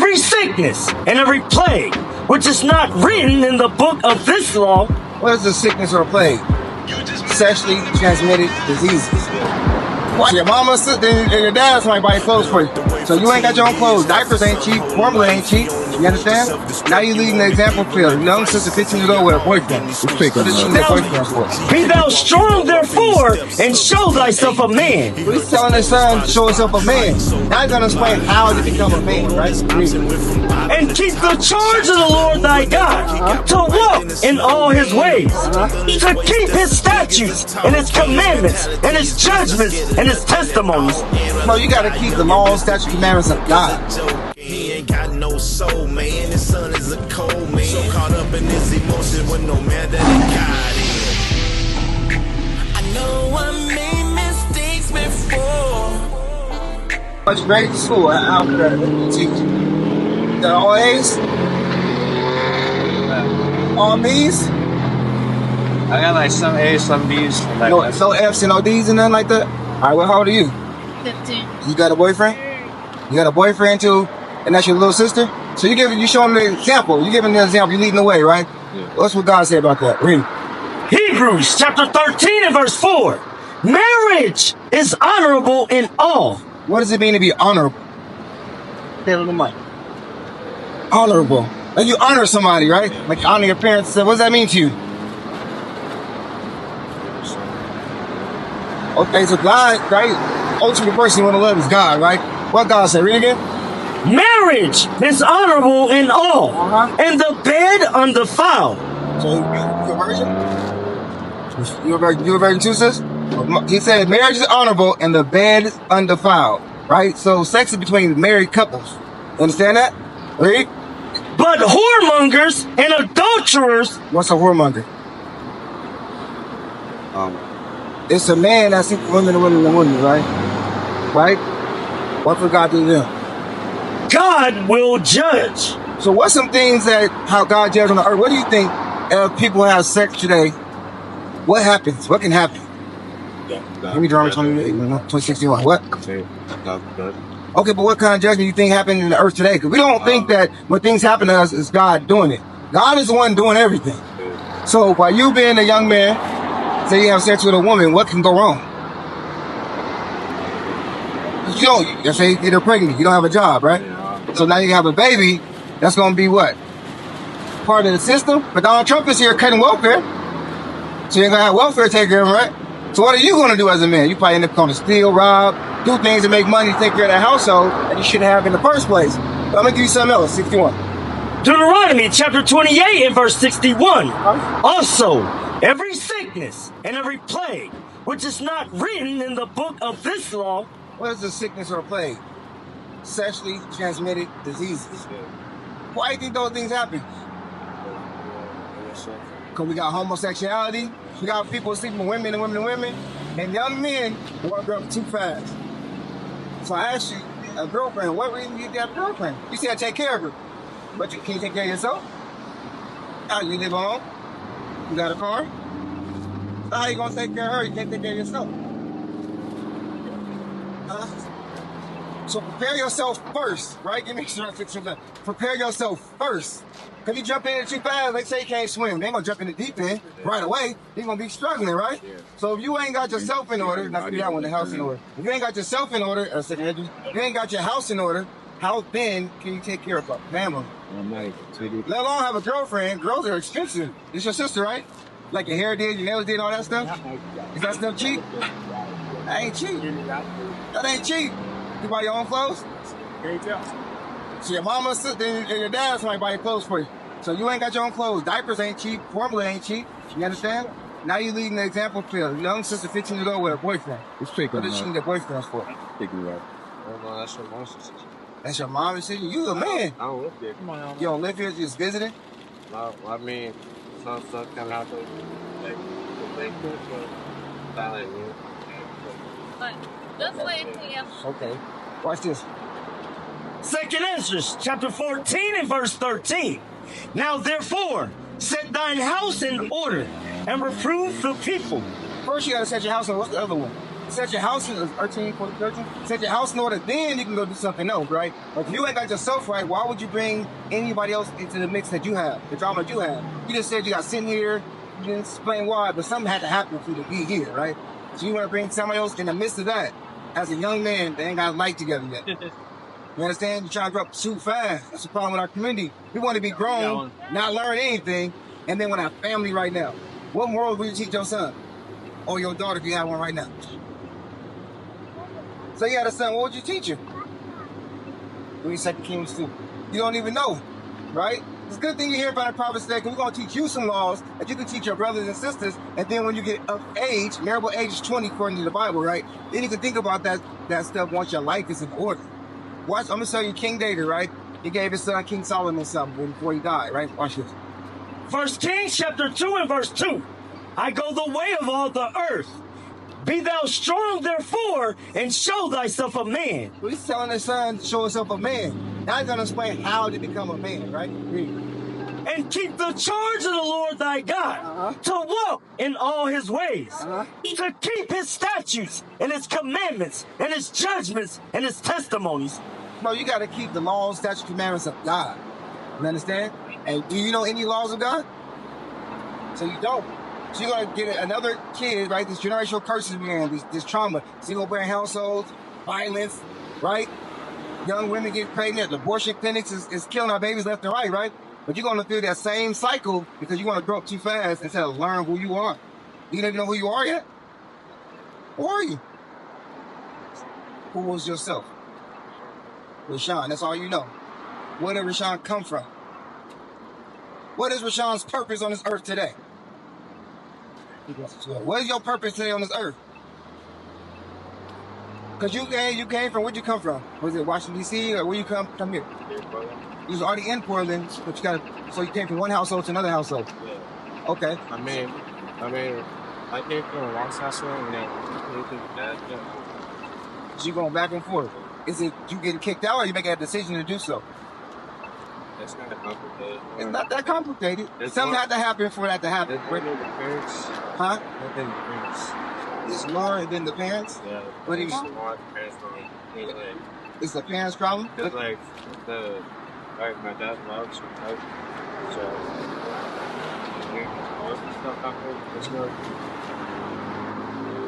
every sickness and every plague, which is not written in the book of this law. What is a sickness or a plague? Sexually transmitted diseases. Your mama, sister, and your dad somebody buy clothes for you. So you ain't got your own clothes. Diapers ain't cheap. Formula ain't cheap. You understand? Now you leading the example for a young sister 15 years old with a boyfriend. Be thou strong therefore, and show thyself a man. He's telling his son, show himself a man. Now he's going to explain how to become a man, right? And keep the charge of the Lord thy God, to walk in all his ways, to keep his statutes and his commandments and his judgments and his testimonies. No, you got to keep the laws, statutes, commandments of God. He ain't got no soul, man. His son is a cold man. So caught up in his emotions with no man that he got in. I know I made mistakes before. What's great in school? How could I teach you? The all A's? All B's? I got like some A's, some B's. Like no F's and no D's and nothing like that? Alright, well, how old are you? 15. You got a boyfriend? You got a boyfriend too? And that's your little sister? So you showing the example. You giving the example. You leading the way, right? Yeah. What's what God said about that? Read. Hebrews chapter 13 and verse 4. Marriage is honorable in all. What does it mean to be honorable? Tell the mic. Honorable. Like you honor somebody, right? Like you honor your parents. What does that mean to you? Okay, so God, right? Ultimate person you want to love is God, right? What God said? Read again. Marriage is honorable in all, and the bed undefiled. So you a virgin? You a virgin too, sis? He said marriage is honorable and the bed is undefiled, right? So sex is between married couples. Understand that? Read. But whoremongers and adulterers. What's a whoremonger? It's a man that seeks women, right? Right? What for God to do them? God will judge. So what's some things that how God judges on the earth? What do you think if people have sex today? What happens? What can happen? Let me draw 2061. What? Okay, but what kind of judgment do you think happened in the earth today? Because we don't think that when things happen to us, it's God doing it. God is the one doing everything. So while you being a young man, say you have sex with a woman, what can go wrong? You don't. Let's say you're pregnant. You don't have a job, right? So now you have a baby. That's going to be what? Part of the system. But Donald Trump is here cutting welfare. So you're going to have welfare take care of him, right? So what are you going to do as a man? You probably end up going to steal, rob, do things to make money to take care of that household that you shouldn't have in the first place. But I'm going to give you something else. 61. Deuteronomy chapter 28 and verse 61. Also, every sickness and every plague, which is not written in the book of this law. What is a sickness or a plague? Sexually transmitted diseases. Why do you think those things happen? Because we got homosexuality, we got people sleeping with women, and young men want to grow up too fast. So I asked you, a girlfriend, what reason you have a girlfriend? You said take care of her, but you can't take care of yourself? How you live alone? You got a car? So how you going to take care of her? You can't take care of yourself. So prepare yourself first, right? Give me some. Prepare yourself first. Because you jump in too fast, they say you can't swim. They ain't going to jump in the deep end right away. You're going to be struggling, right? Yeah. So if you ain't got yourself in order, not that one, the house in order. If you ain't got yourself in order, if you ain't got your house in order, how then can you take care of a family? Let alone have a girlfriend. Girls are expensive. It's your sister, right? Like your hair did, your nails did, all that stuff? Is that stuff cheap? That ain't cheap. That ain't cheap. You buy your own clothes? Can't tell. So your mama, sister, and your dad somebody buy your clothes for you. So you ain't got your own clothes. Diapers ain't cheap. Formula ain't cheap. You understand? Now you leading the example for a young sister 15 years old with a boyfriend. What does she need a boyfriend for? No, that's your mom's sister. That's your mom and sister? You a man. I don't live here. Come on, you don't live here, just visiting? No, I mean, some stuff coming out there. Like, But just wait here. Okay. Watch this. 2 Ezra chapter 14 and verse 13. Now therefore, set thine house in order and reprove the people. First you got to set your house in order. What's the other one? set your house in 13, 14, 13. Set your house in order, then you can go do something else, right? But if you ain't got yourself right, why would you bring anybody else into the mix that you have, the drama that you have? You just said you got sitting here, you didn't explain why, but something had to happen for you to be here, right? So you want to bring somebody else in the midst of that. As a young man, they ain't got a light together yet. You understand? You're trying to grow up too fast. That's the problem with our community. We want to be grown, not learn anything, and then with our family right now. What morals would you teach your son? Or your daughter if you have one right now? So you had a son, what would you teach him? When you 2 Kings 2. You don't even know, right? It's a good thing you hear about the prophets today, because we're going to teach you some laws that you can teach your brothers and sisters, and then when you get of age, marital age is 20 according to the Bible, right? Then you can think about that stuff once your life is in order. Watch, I'm going to tell you King David, right? He gave his son King Solomon something before he died, right? Watch this. 1 Kings chapter 2 and verse 2. I go the way of all the earth. Be thou strong therefore, and show thyself a man. So he's telling his son to show himself a man. Now he's going to explain how to become a man, right? Read. And keep the charge of the Lord thy God, to walk in all his ways, to keep his statutes and his commandments and his judgments and his testimonies. No, you got to keep the laws, statutes, commandments of God. You understand? And do you know any laws of God? So you don't. So you're going to get another kid, right? This generational curses began, this trauma, single-parent households, violence, right? Young women get pregnant, abortion clinics is killing our babies left and right? But you're going to feel that same cycle because you want to grow up too fast instead of learn who you are. You don't even know who you are yet? Who are you? Who was yourself? Rashawn, that's all you know. Where did Rashawn come from? What is Rashawn's purpose on this earth today? What is your purpose today on this earth? Because you came from, where'd you come from? Was it Washington, D.C., or where you come here? You was already in Portland, but so you came from one household to another household. Yeah. Okay. I came from one household and then So you going back and forth. Is it you getting kicked out or you making a decision to do so? It's kind of complicated. It's not that complicated. Something had to happen for that to happen. It's more than the parents. Huh? More than the parents. It's more than the parents? Yeah. What do you mean? It's more the parents for me. It's the parents' problem? It's like my dad's mom, so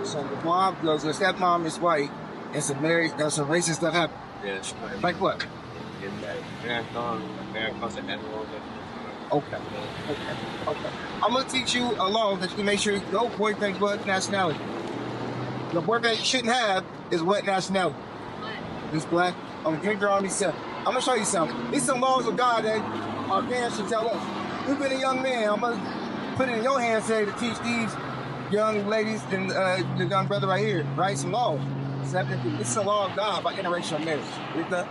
so the mom, the stepmom is white, and some racist stuff happened. Yeah. Like what? Okay. I'm gonna teach you a law that you can make sure no boyfriend's what nationality. The boyfriend you shouldn't have is what nationality? It's black. I'm gonna give your army 7. I'm gonna show you something. These some laws of God that our parents should tell us. You've been a young man. I'm gonna put it in your hands today to teach these young ladies and the young brother right here, right? Some laws. This is a law of God by interracial marriage. Read that.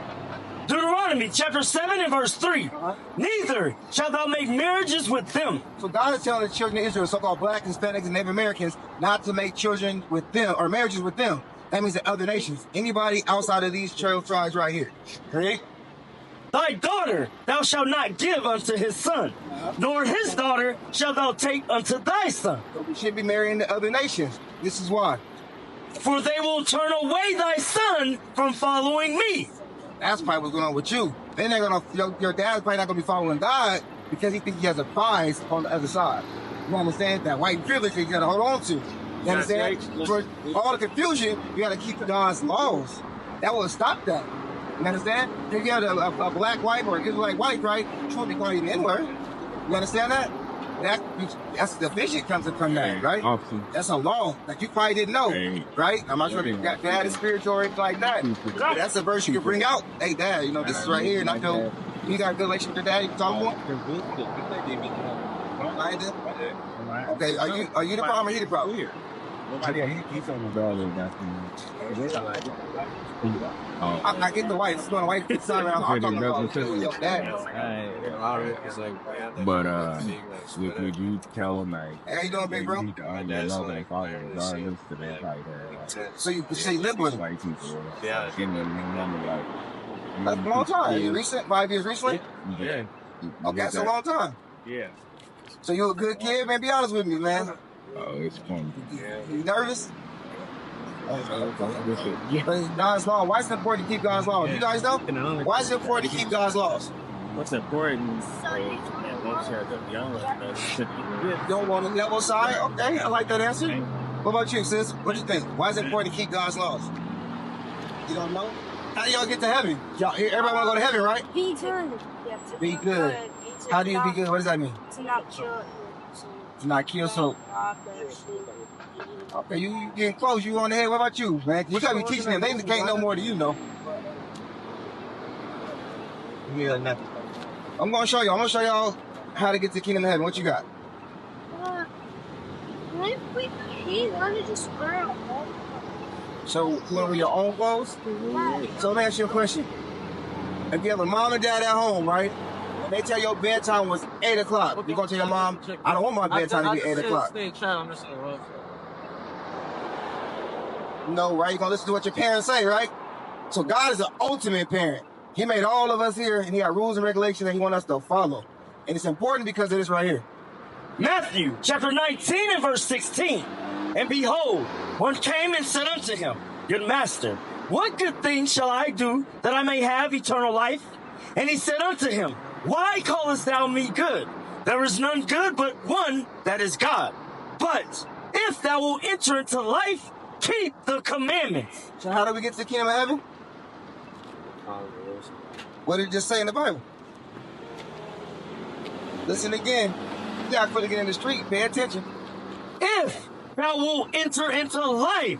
Deuteronomy chapter 7 and verse 3. Neither shalt thou make marriages with them. So God is telling the children of Israel, so-called black, Hispanics, and Native Americans, not to make children with them or marriages with them. That means the other nations. Anybody outside of these 12 tribes right here. Ready? Thy daughter thou shalt not give unto his son, nor his daughter shalt thou take unto thy son. So we should be marrying the other nations. This is why. For they will turn away thy son from following me. That's probably what's going on with you. Then they're gonna, your dad's probably not gonna be following God because he thinks he has a prize on the other side. You understand? That white privilege that you gotta hold on to. You understand? For all the confusion, you gotta keep God's laws. That will stop that. You understand? If you have a black wife or an Israelite wife, right? You shouldn't be calling you the N-word. You understand that? That's the vision comes from that, right? Awesome. That's a law that you probably didn't know, right? I'm not sure if you got dad is spiritual or anything like that. But that's a verse you can bring out. Hey, dad, you know, this is right here. And I know you got a good relationship with your dad. You talking about? Okay, are you the problem or he the problem? He's on the dollar. I get the white. It's going to white side around. I'm talking about your dad. But would you tell him like, hey, how you doing, big bro? So you say live with him? Yeah. That's a long time. Recent? 5 years recently? Yeah. Okay, that's a long time. Yeah. So you a good kid, man? Be honest with me, man. Oh, it's fun. You nervous? But it's God's law. Why is it important to keep God's law? You guys know? Why is it important to keep God's laws? What's important? You don't want to level side? Okay, I like that answer. What about you, sis? What do you think? Why is it important to keep God's laws? You don't know? How do y'all get to heaven? Everybody want to go to heaven, right? Be good. Be good. How do you be good? What does that mean? To not kill. To not kill, so... Okay, you getting close. You on the head. What about you, man? You got to be teaching them. They can't know more than you know. Yeah, nothing. I'm going to show you. I'm going to show y'all how to get to the kingdom of heaven. What you got? So, you want to wear your own clothes? So, let me ask you a question. If you have a mom and dad at home, right? They tell your bedtime was 8 o'clock. You going to tell your mom, I don't want my bedtime to be 8 o'clock. No, right? You're going to listen to what your parents say, right? So, God is the ultimate parent. He made all of us here, and he got rules and regulations that he wants us to follow. And it's important because of this right here. Matthew chapter 19 and verse 16. And behold, one came and said unto him, Good master, what good thing shall I do that I may have eternal life? And he said unto him, Why callest thou me good? There is none good but one, that is God. But if thou wilt enter into life, keep the commandments. So how do we get to the kingdom of heaven? What did it just say in the Bible? Listen again. You got to get in the street. Pay attention. If thou wilt enter into life,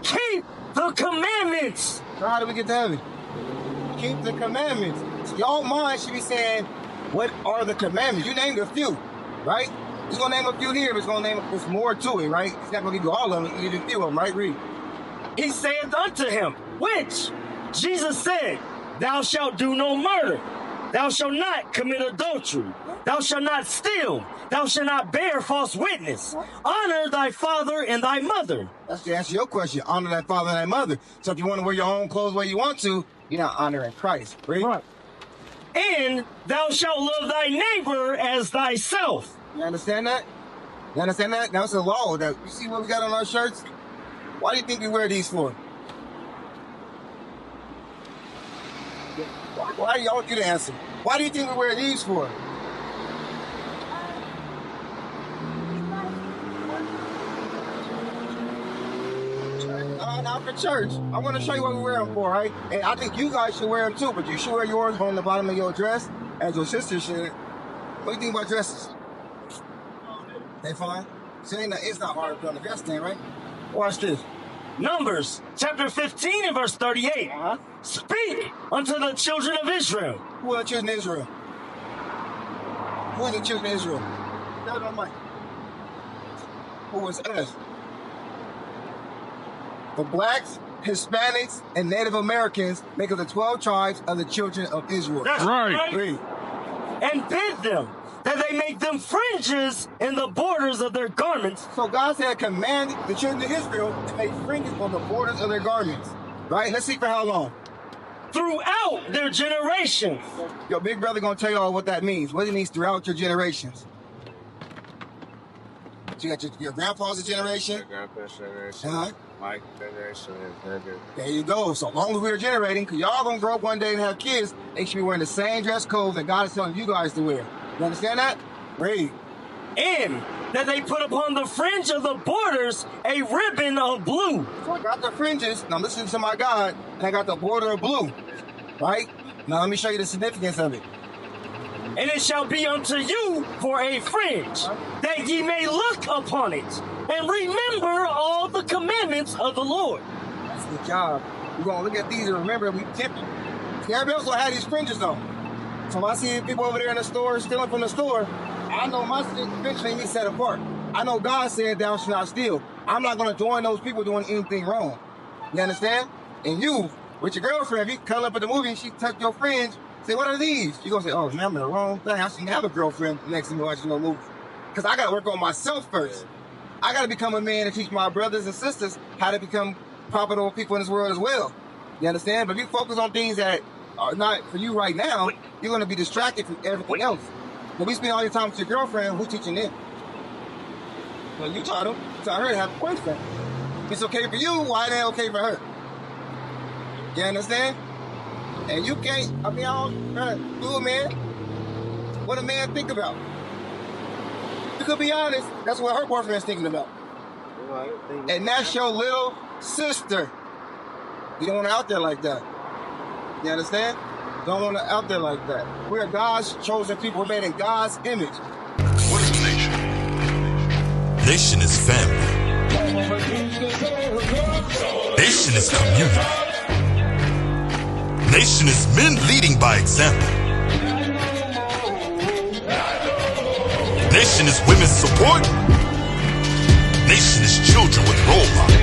keep the commandments. So how do we get to heaven? Keep the commandments. So your mind should be saying, what are the commandments? You named a few, right? He's going to name a few here, but it's going to name, there's more to it, right? He's not going to give you all of them. He'll give you a few of them, right? Read. He saith unto him, which? Jesus said, Thou shalt do no murder. Thou shalt not commit adultery. Thou shalt not steal. Thou shalt not bear false witness. Honor thy father and thy mother. That's the answer to your question. Honor thy father and thy mother. So if you want to wear your own clothes where you want to, you're not honoring Christ. Read. Right. And thou shalt love thy neighbor as thyself. You understand that? You understand that? That's a law. That you see what we got on our shirts? Why do you think we wear these for? Why do y'all get the answer? Why do you think we wear these for? Not for church. I want to show you what we wear them for, right? And I think you guys should wear them too, but you should wear yours on the bottom of your dress, as your sister should. What do you think about dresses? They fine? So it's not hard to put on the dress thing, right? Watch this. Numbers chapter 15 and verse 38. Speak unto the children of Israel. Who are the children of Israel? Who are the children of Israel? Tell it on mic. Who is us? The blacks, Hispanics, and Native Americans make up the 12 tribes of the children of Israel. That's Right. Read. And bid them that they make them fringes in the borders of their garments. So God said, command the children of Israel to make fringes on the borders of their garments. Right? Let's see for how long. Throughout their generations. Your big brother gonna tell you all what that means. What it means throughout your generations. So you got your grandpa's generation. Grandpa's generation. Uh-huh. My generation is nigga. There you go. So long as we're generating, because y'all gonna grow up one day and have kids, they should be wearing the same dress code that God is telling you guys to wear. You understand that? Read. And that they put upon the fringe of the borders a ribbon of blue. So I got the fringes. Now listen to my God, and I got the border of blue. Right? Now let me show you the significance of it. And it shall be unto you for a fringe, that ye may look upon it, and remember all the commandments of the Lord. That's the job. We're gonna look at these and remember we tempted. See, everybody else gonna have these fringes though. So if I see people over there in the store stealing from the store, I know my eventually me set apart. I know God said thou shalt not steal. I'm not gonna join those people doing anything wrong. You understand? And you, with your girlfriend, if you come up at the movie and she touch your fringe, say, what are these? You gonna say, oh, man, I'm in the wrong thing. I shouldn't have a girlfriend next to me watching no movie. Because I gotta work on myself first. I gotta become a man and teach my brothers and sisters how to become profitable people in this world as well. You understand? But if you focus on things that are not for you right now, you're gonna be distracted from everything else. When we spend all your time with your girlfriend, who's teaching them? Well, you taught them. You taught her to have a boyfriend. If it's okay for you, why it ain't okay for her? You understand? And you can't, I mean, I don't do it, man. What a man think about? You could be honest, that's what her boyfriend's thinking about. And that's your little sister. You don't want her out there like that. You understand? Don't want her out there like that. We're God's chosen people. We're made in God's image. What is a nation? Nation is family. Nation is community. Nation is men leading by example. Nation is women's support. Nation is children with role models.